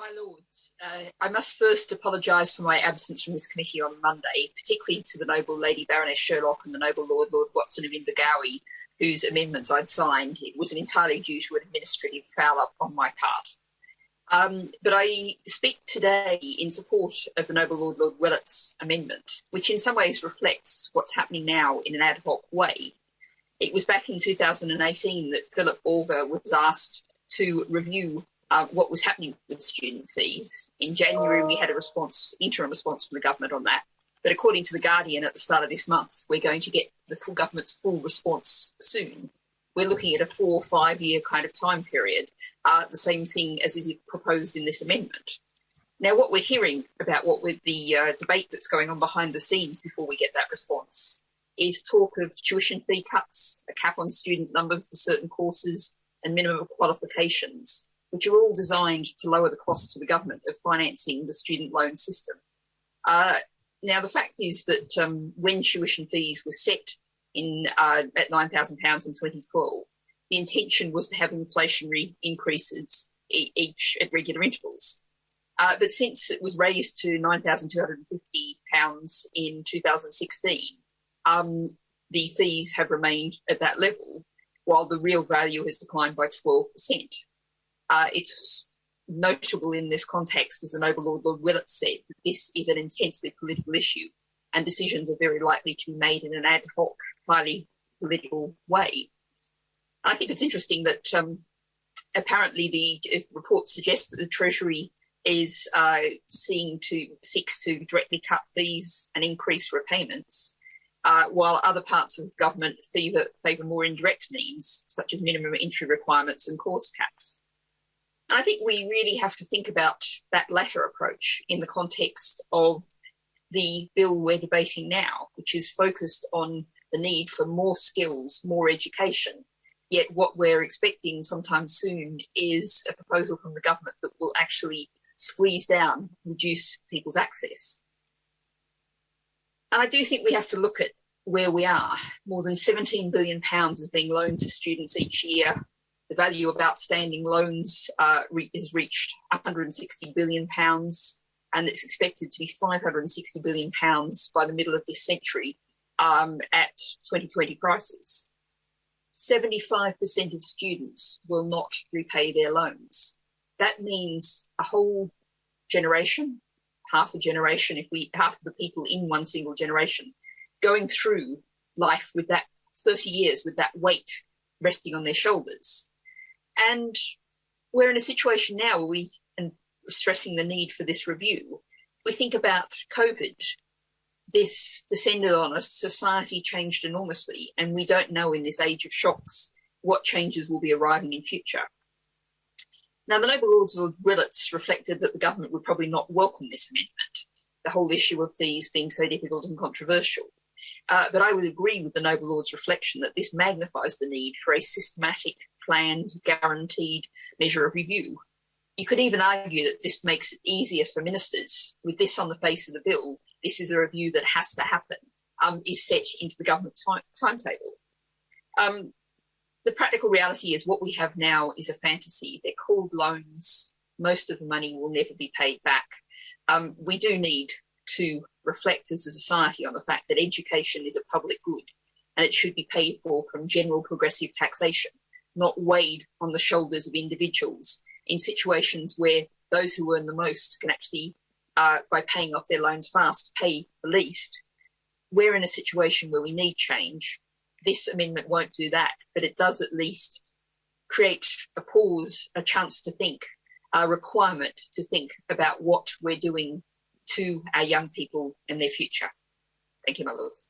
My Lords, I must first apologise for my absence from this committee on Monday, particularly to the noble Lady Baroness Sherlock and the noble Lord Watson of Invergowrie, whose amendments I'd signed. It was entirely due to an administrative foul-up on my part. But I speak today in support of the noble Lord Willett's amendment, which in some ways reflects what's happening now in an ad hoc way. It was back in 2018 that Philip Auger was asked to review what was happening with student fees. In January, we had a interim response from the government on that. But according to The Guardian, at the start of this month, we're going to get the full government's full response soon. We're looking at a 4 or 5 year kind of time period, the same thing as is proposed in this amendment. Now, what we're hearing about the debate that's going on behind the scenes before we get that response is talk of tuition fee cuts, a cap on student number for certain courses, and minimum qualifications, which are all designed to lower the costs to the government of financing the student loan system. Now, the fact is that when tuition fees were set at £9,000 in 2012, the intention was to have inflationary increases each at regular intervals. But since it was raised to £9,250 in 2016, the fees have remained at that level, while the real value has declined by 12%. It's notable in this context, as the noble Lord Willett said, that this is an intensely political issue and decisions are very likely to be made in an ad hoc, highly political way. I think it's interesting that apparently the reports suggest that the Treasury is seeks to directly cut fees and increase repayments, while other parts of government favour more indirect means, such as minimum entry requirements and course caps. And I think we really have to think about that latter approach in the context of the bill we're debating now, which is focused on the need for more skills, more education. Yet what we're expecting sometime soon is a proposal from the government that will actually squeeze down, reduce people's access. And I do think we have to look at where we are. More than £17 billion is being loaned to students each year. The value of outstanding loans has reached £160 billion, and it's expected to be £560 billion by the middle of this century at 2020 prices. 75% of students will not repay their loans. That means a whole generation, half of the people in one single generation, going through life with that 30 years with that weight resting on their shoulders. And we're in a situation now where and stressing the need for this review. If we think about COVID, this descended on us, society changed enormously, and we don't know in this age of shocks what changes will be arriving in future. Now, the noble Lords of Willets reflected that the government would probably not welcome this amendment, the whole issue of fees being so difficult and controversial. But I would agree with the noble Lord's reflection that this magnifies the need for a systematic, planned, guaranteed measure of review. You could even argue that this makes it easier for ministers. With this on the face of the bill, this is a review that has to happen, is set into the government timetable. The practical reality is what we have now is a fantasy. They're called loans. Most of the money will never be paid back. We do need to reflect as a society on the fact that education is a public good and it should be paid for from general progressive taxation, not weighed on the shoulders of individuals in situations where those who earn the most can actually, by paying off their loans fast, pay the least. We're in a situation where we need change. This amendment won't do that, but it does at least create a pause, a chance to think, a requirement to think about what we're doing to our young people and their future. Thank you, my lords.